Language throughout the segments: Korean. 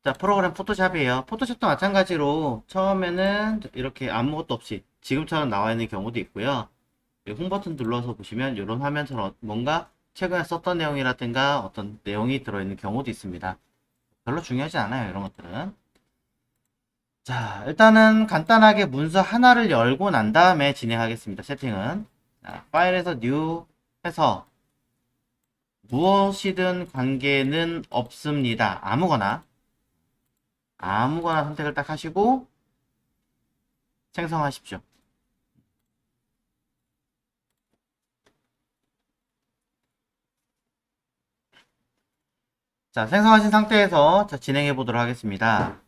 자, 프로그램 포토샵이에요. 포토샵도 마찬가지로 처음에는 이렇게 아무것도 없이 지금처럼 나와 있는 경우도 있고요. 홈 버튼 눌러서 보시면 이런 화면처럼 뭔가 최근에 썼던 내용이라든가 어떤 내용이 들어있는 경우도 있습니다. 별로 중요하지 않아요, 이런 것들은. 자, 일단은 간단하게 문서 하나를 열고 난 다음에 진행하겠습니다. 세팅은. 자, 파일에서 new 해서 무엇이든 관계는 없습니다. 아무거나 선택을 딱 하시고 생성하십시오. 자, 생성하신 상태에서 자, 진행해 보도록 하겠습니다.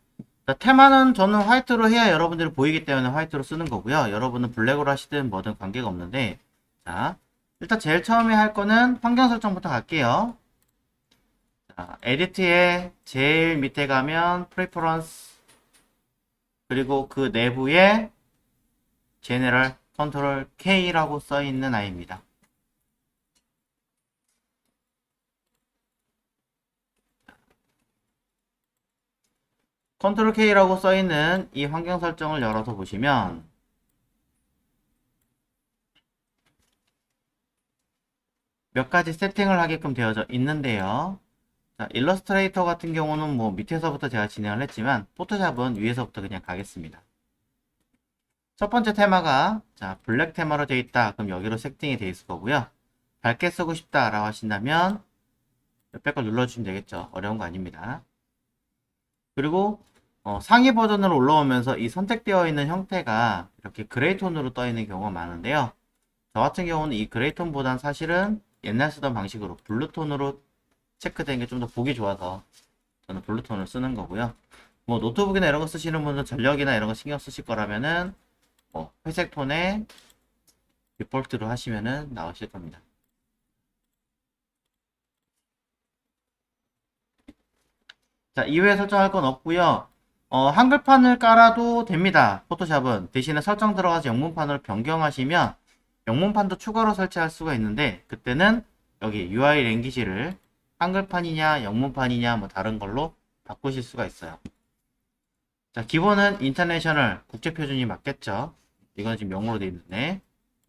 자, 테마는 저는 화이트로 해야 여러분들이 보이기 때문에 화이트로 쓰는 거고요. 여러분은 블랙으로 하시든 뭐든 관계가 없는데, 자, 일단 제일 처음에 할 거는 환경 설정부터 갈게요. 자, 에디트에 제일 밑에 가면 프리퍼런스, 그리고 그 내부에 제네럴 컨트롤 K라고 써 있는 아이입니다. 컨트롤 K라고 써 있는 이 환경 설정을 열어서 보시면 몇 가지 세팅을 하게끔 되어져 있는데요. 자, 일러스트레이터 같은 경우는 뭐 밑에서부터 제가 진행을 했지만 포토샵은 위에서부터 그냥 가겠습니다. 첫 번째 테마가 자, 블랙 테마로 되어 있다. 그럼 여기로 세팅이 되어 있을 거고요. 밝게 쓰고 싶다라고 하신다면 옆에 걸 눌러주시면 되겠죠. 어려운 거 아닙니다. 그리고 상위 버전으로 올라오면서 이 선택되어 있는 형태가 이렇게 그레이 톤으로 떠 있는 경우가 많은데요. 저 같은 경우는 이 그레이 톤보단 사실은 옛날 쓰던 방식으로 블루 톤으로 체크된 게 좀 더 보기 좋아서 저는 블루 톤을 쓰는 거고요. 뭐 노트북이나 이런 거 쓰시는 분은 전력이나 이런 거 신경 쓰실 거라면은 뭐 회색 톤에 디폴트로 하시면은 나오실 겁니다. 자, 이외에 설정할 건 없고요. 한글판을 깔아도 됩니다. 포토샵은 대신에 설정 들어가서 영문판으로 변경하시면 영문판도 추가로 설치할 수가 있는데 그때는 여기 UI 랭귀지를 한글판이냐 영문판이냐 뭐 다른 걸로 바꾸실 수가 있어요. 자, 기본은 인터내셔널 국제 표준이 맞겠죠. 이건 지금 영어로 되어 있는데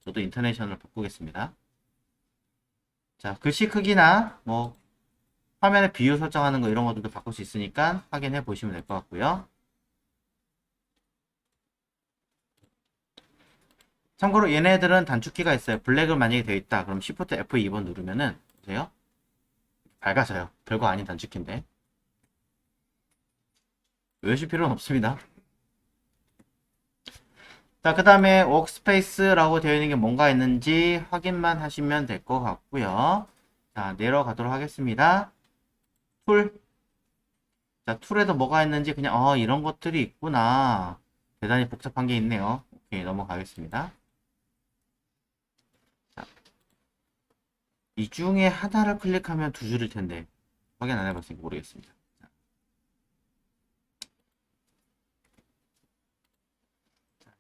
저도 인터내셔널 바꾸겠습니다. 자, 글씨 크기나 뭐 화면의 비율 설정하는 거 이런 것들도 바꿀 수 있으니까 확인해 보시면 될 것 같고요. 참고로 얘네들은 단축키가 있어요. 블랙을 만약에 되어 있다. 그럼 Shift F2번 누르면은 보세요. 밝아져요. 별거 아닌 단축키인데. 외우실 필요는 없습니다. 자, 그 다음에 워크스페이스라고 되어 있는 게 뭔가 있는지 확인만 하시면 될 것 같고요. 자, 내려가도록 하겠습니다. 툴. 자, 툴에도 뭐가 있는지 그냥 이런 것들이 있구나. 대단히 복잡한 게 있네요. 오케이, 넘어가겠습니다. 자, 이 중에 하나를 클릭하면 두 줄일 텐데 확인 안 해봤으니까 모르겠습니다.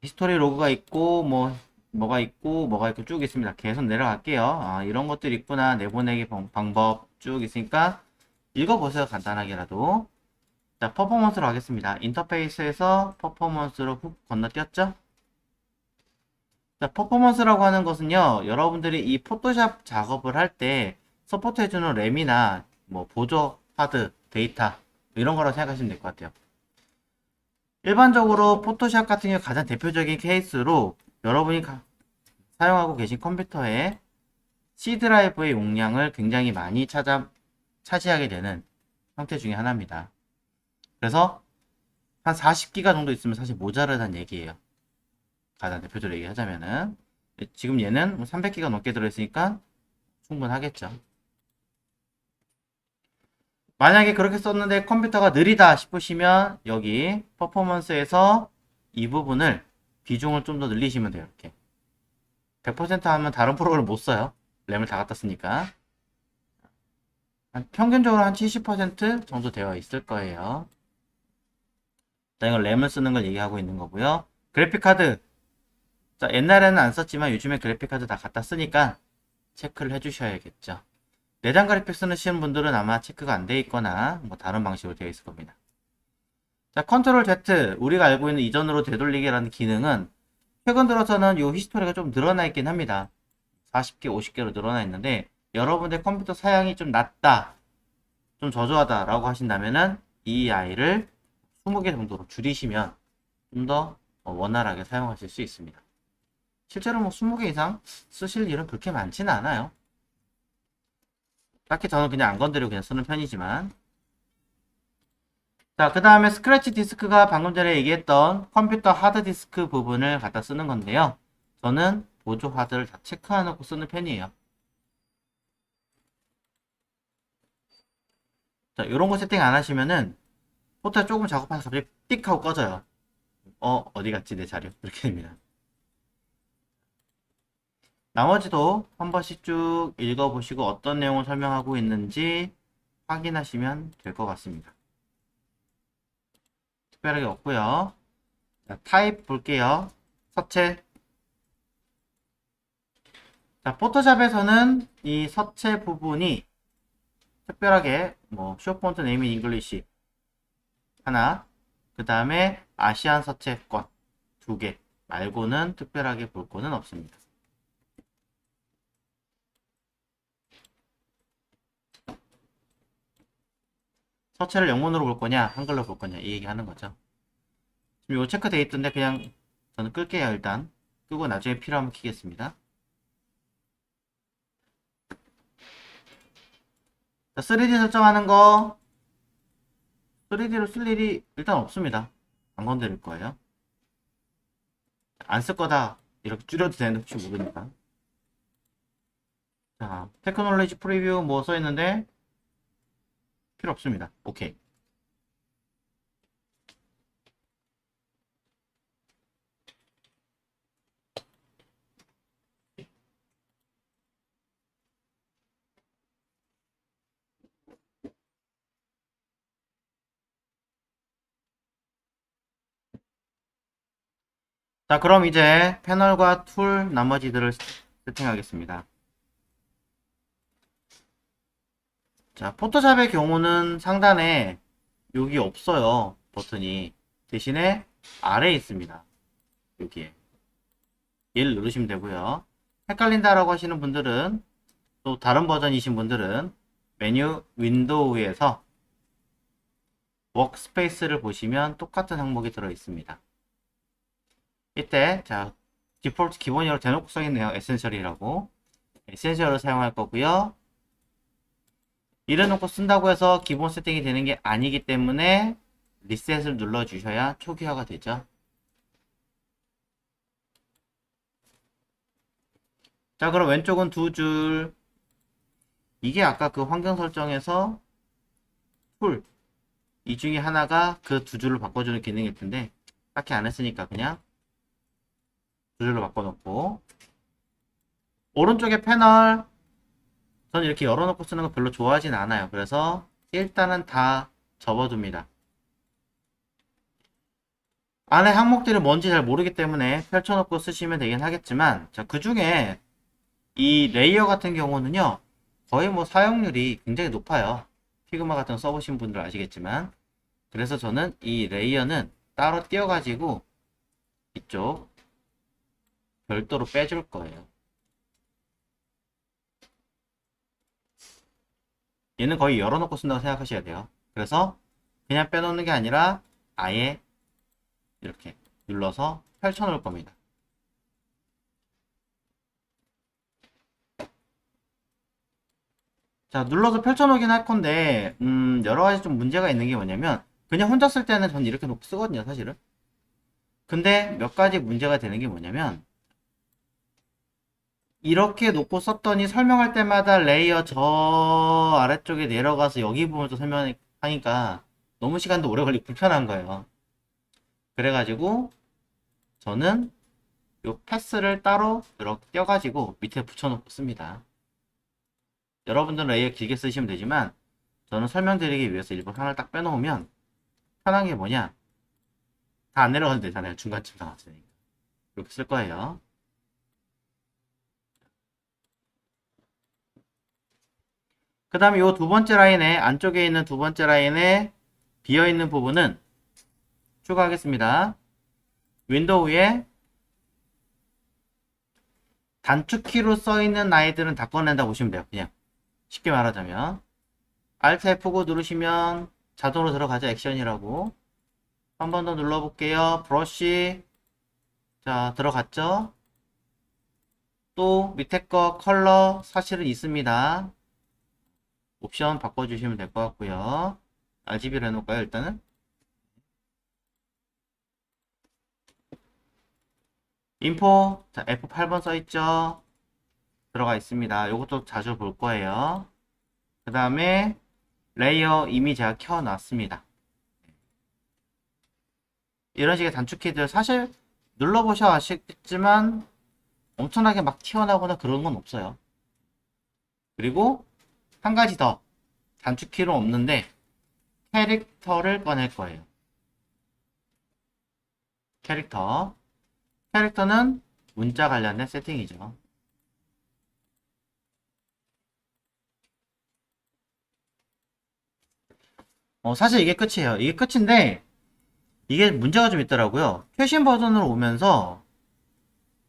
히스토리 로그가 있고 뭐가 있고 쭉 있습니다. 계속 내려갈게요. 이런 것들이 있구나. 내보내기 방법 쭉 있으니까 읽어보세요. 간단하게라도. 자, 퍼포먼스로 하겠습니다. 인터페이스에서 퍼포먼스로 훅 건너뛰었죠? 자, 퍼포먼스라고 하는 것은요, 여러분들이 이 포토샵 작업을 할 때 서포트해주는 램이나 뭐 보조 하드, 데이터 이런 거라고 생각하시면 될 것 같아요. 일반적으로 포토샵 같은 경우 가장 대표적인 케이스로 여러분이 사용하고 계신 컴퓨터에 C 드라이브의 용량을 굉장히 많이 차지하게 되는 형태 중에 하나입니다. 그래서 한 40기가 정도 있으면 사실 모자르다는 얘기예요. 가장 대표적으로 얘기하자면은 지금 얘는 300기가 넘게 들어있으니까 충분하겠죠. 만약에 그렇게 썼는데 컴퓨터가 느리다 싶으시면 여기 퍼포먼스에서 이 부분을 비중을 좀 더 늘리시면 돼요. 이렇게 100% 하면 다른 프로그램을 못 써요. 램을 다 갖다 쓰니까 평균적으로 한 70% 정도 되어 있을 거예요. 자, 이건 램을 쓰는 걸 얘기하고 있는 거고요. 그래픽카드. 자, 옛날에는 안 썼지만 요즘에 그래픽카드 다 갖다 쓰니까 체크를 해주셔야겠죠. 내장 그래픽 쓰시는 분들은 아마 체크가 안 돼 있거나 뭐 다른 방식으로 되어 있을 겁니다. 자, 컨트롤 Z, 우리가 알고 있는 이전으로 되돌리기라는 기능은 최근 들어서는 요 히스토리가 좀 늘어나 있긴 합니다. 40개, 50개로 늘어나 있는데 여러분의 컴퓨터 사양이 좀 낮다, 좀 저조하다 라고 하신다면은 이 아이를 20개 정도로 줄이시면 좀 더 원활하게 사용하실 수 있습니다. 실제로 뭐 20개 이상 쓰실 일은 그렇게 많지는 않아요. 딱히 저는 그냥 안 건드리고 그냥 쓰는 편이지만. 자, 그 다음에 스크래치 디스크가 방금 전에 얘기했던 컴퓨터 하드디스크 부분을 갖다 쓰는 건데요. 저는 보조 하드를 다 체크해놓고 쓰는 편이에요. 자, 이런 거 세팅 안 하시면은 포트에 조금 작업하서 갑자기 띡 하고 꺼져요. 어디 갔지 내 자료? 이렇게 됩니다. 나머지도 한 번씩 쭉 읽어보시고 어떤 내용을 설명하고 있는지 확인하시면 될 것 같습니다. 특별하게 없고요. 자, 타입 볼게요. 서체. 자, 포토샵에서는 이 서체 부분이 특별하게 뭐 쇼폰트 네이밍 잉글리시 하나, 그 다음에 아시안 서체권 2개 말고는 특별하게 볼 거는 없습니다. 서체를 영문으로 볼 거냐 한글로 볼 거냐 이 얘기 하는 거죠. 지금 이거 체크되어 있던데 그냥 저는 끌게요. 일단 끄고 나중에 필요하면 키겠습니다. 자, 3D 설정하는 거 3D로 쓸 일이 일단 없습니다. 안 건드릴 거예요. 안 쓸 거다 이렇게 줄여도 되는데 혹시 모르니까. 자, 테크놀로지 프리뷰 뭐 써있는데 필요 없습니다. 오케이. 자, 그럼 이제 패널과 툴 나머지들을 세팅하겠습니다. 자, 포토샵의 경우는 상단에 여기 없어요. 버튼이. 대신에 아래에 있습니다. 여기에. 얘를 누르시면 되고요. 헷갈린다라고 하시는 분들은 또 다른 버전이신 분들은 메뉴 윈도우에서 워크스페이스를 보시면 똑같은 항목이 들어 있습니다. 이때 자 디폴트 기본으로 대놓고 써있네요. 에센셜이라고. 에센셜을 사용할 거고요. 이래놓고 쓴다고 해서 기본 세팅이 되는 게 아니기 때문에 리셋을 눌러 주셔야 초기화가 되죠. 자, 그럼 왼쪽은 두 줄. 이게 아까 그 환경 설정에서 툴, 이 중에 하나가 그 두 줄로 바꿔주는 기능일 텐데 딱히 안 했으니까 그냥 두 줄로 바꿔놓고, 오른쪽에 패널 저는 이렇게 열어놓고 쓰는 거 별로 좋아하진 않아요. 그래서 일단은 다 접어둡니다. 안에 항목들이 뭔지 잘 모르기 때문에 펼쳐놓고 쓰시면 되긴 하겠지만, 자, 그 중에 이 레이어 같은 경우는요 거의 뭐 사용률이 굉장히 높아요. 피그마 같은 거 써보신 분들 아시겠지만, 그래서 저는 이 레이어는 따로 띄워가지고 이쪽 별도로 빼줄 거예요. 얘는 거의 열어놓고 쓴다고 생각하셔야 돼요. 그래서 그냥 빼놓는 게 아니라 아예 이렇게 눌러서 펼쳐 놓을 겁니다. 자, 눌러서 펼쳐 놓긴 할 건데 여러 가지 좀 문제가 있는 게 뭐냐면, 그냥 혼자 쓸 때는 전 이렇게 놓고 쓰거든요, 사실은. 근데 몇 가지 문제가 되는 게 뭐냐면, 이렇게 놓고 썼더니 설명할 때마다 레이어 저 아래쪽에 내려가서 여기 부분도 설명하니까 너무 시간도 오래 걸리고 불편한 거예요. 그래가지고 저는 요 패스를 따로 이렇게 떼어가지고 밑에 붙여놓고 씁니다. 여러분들은 레이어 길게 쓰시면 되지만 저는 설명드리기 위해서 일부러 하나를 딱 빼놓으면 편한 게 뭐냐, 다 안 내려가도 되잖아요. 중간쯤 다 왔으니까. 이렇게 쓸 거예요. 그 다음에 요 두 번째 라인에, 안쪽에 있는 두 번째 라인에 비어있는 부분은 추가하겠습니다. 윈도우에 단축키로 써있는 아이들은 다 꺼낸다 보시면 돼요. 그냥 쉽게 말하자면 Alt F9 누르시면 자동으로 들어가죠. 액션이라고. 한 번 더 눌러볼게요. 브러쉬. 자, 들어갔죠? 또 밑에 거 컬러 사실은 있습니다. 옵션 바꿔주시면 될 것 같고요. RGB로 해놓을까요, 일단은? 인포, 자, F8번 써있죠? 들어가 있습니다. 이것도 자주 볼 거예요. 그 다음에 레이어 이미 제가 켜놨습니다. 이런 식의 단축키들 사실 눌러보셔 아시겠지만 엄청나게 막 튀어나오거나 그런 건 없어요. 그리고 한 가지 더 단축키로 없는데 캐릭터를 꺼낼 거예요. 캐릭터는 문자 관련된 세팅이죠. 사실 이게 끝이에요. 이게 끝인데 이게 문제가 좀 있더라고요. 최신 버전으로 오면서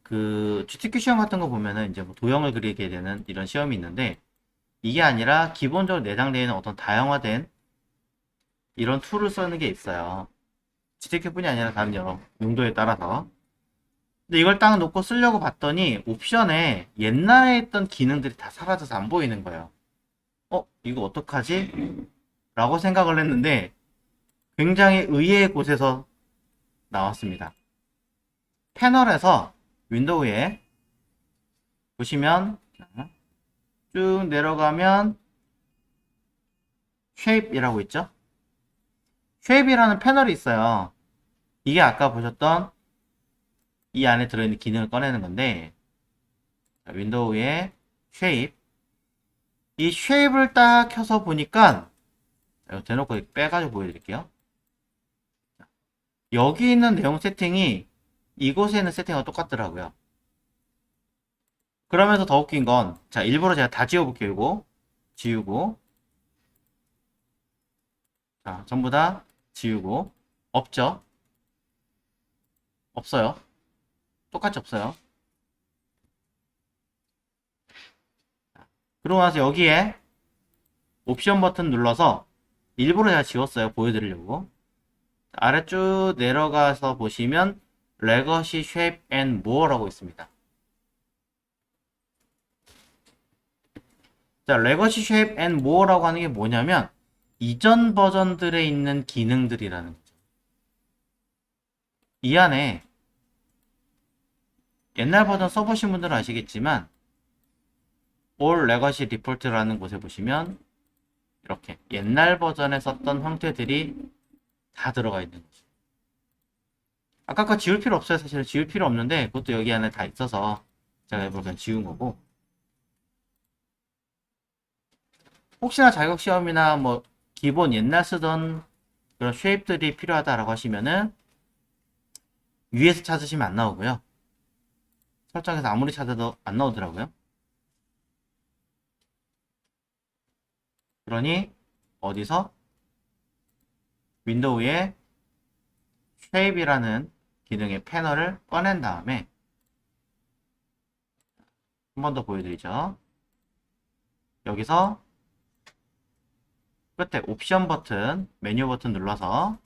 그 GTQ 시험 같은 거 보면은 이제 뭐 도형을 그리게 되는 이런 시험이 있는데 이게 아니라 기본적으로 내장되어 있는 어떤 다양화된 이런 툴을 쓰는 게 있어요. GTQ뿐이 아니라 다른 여러 용도에 따라서. 근데 이걸 딱 놓고 쓰려고 봤더니 옵션에 옛날에 있던 기능들이 다 사라져서 안 보이는 거예요. 이거 어떡하지? 라고 생각을 했는데 굉장히 의외의 곳에서 나왔습니다. 패널에서 윈도우에 보시면 쭉 내려가면 쉐입이라고 있죠? 쉐입이라는 패널이 있어요. 이게 아까 보셨던 이 안에 들어있는 기능을 꺼내는 건데 윈도우에 쉐입 이 쉐입을 딱 켜서 보니까 대놓고 빼가지고 보여드릴게요. 여기 있는 내용 세팅이 이곳에 있는 세팅과 똑같더라고요. 그러면서 더 웃긴 건, 자, 일부러 제가 다 지워볼게요, 이거. 지우고. 자, 전부 다 지우고. 없죠? 없어요. 똑같이 없어요. 그러고 나서 여기에 옵션 버튼 눌러서 일부러 제가 지웠어요. 보여드리려고. 아래 쭉 내려가서 보시면 레거시 쉐입 앤 모어라고 있습니다. 자, 레거시 쉐입 앤 모어라고 하는 게 뭐냐면 이전 버전들에 있는 기능들이라는 거죠. 이 안에 옛날 버전 써보신 분들은 아시겠지만 All Legacy Default라는 곳에 보시면 이렇게 옛날 버전에 썼던 형태들이 다 들어가 있는 거죠. 아까 거 지울 필요 없어요. 사실 지울 필요 없는데 그것도 여기 안에 다 있어서 제가 일부러 그냥 지운 거고 혹시나 자격시험이나 뭐 기본 옛날 쓰던 그런 쉐입들이 필요하다라고 하시면은 위에서 찾으시면 안 나오고요. 설정에서 아무리 찾아도 안 나오더라고요. 그러니 어디서 윈도우에 쉐입이라는 기능의 패널을 꺼낸 다음에 한 번 더 보여드리죠. 여기서 끝에 옵션 버튼, 메뉴 버튼 눌러서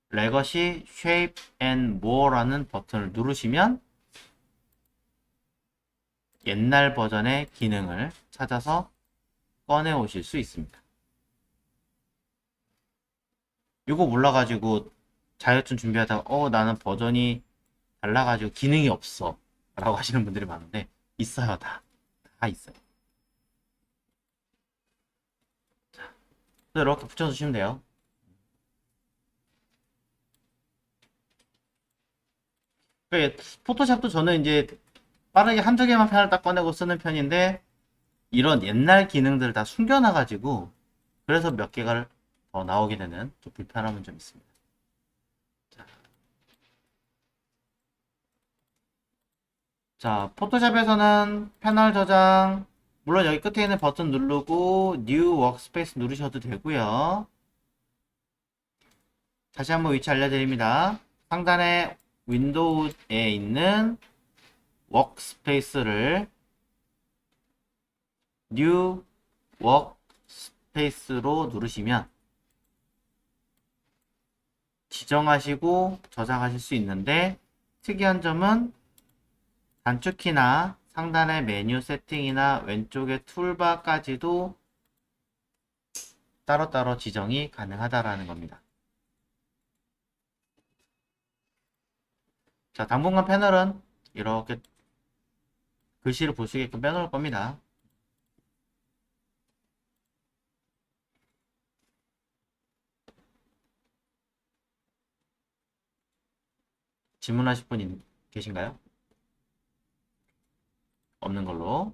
레거시 쉐입 앤 모어라는 버튼을 누르시면 옛날 버전의 기능을 찾아서 꺼내 오실 수 있습니다. 이거 몰라가지고 자격증 준비하다가 나는 버전이 달라가지고 기능이 없어 라고 하시는 분들이 많은데 있어요. 다 있어요. 자, 이렇게 붙여주시면 돼요. 포토샵도 저는 이제 빠르게 한두 개만 패널 딱 꺼내고 쓰는 편인데 이런 옛날 기능들을 다 숨겨놔가지고 그래서 몇 개가 더 나오게 되는 좀 불편함은 좀 있습니다. 자, 포토샵에서는 패널 저장 물론 여기 끝에 있는 버튼 누르고 New Workspace 누르셔도 되고요. 다시 한번 위치 알려드립니다. 상단에 윈도우에 있는 워크스페이스를 뉴 워크스페이스로 누르시면 지정하시고 저장하실 수 있는데, 특이한 점은 단축키나 상단의 메뉴 세팅이나 왼쪽의 툴바까지도 따로따로 지정이 가능하다라는 겁니다. 자, 당분간 패널은 이렇게 글씨를 볼 수 있게끔 빼놓을 겁니다. 질문하실 분 계신가요? 없는 걸로.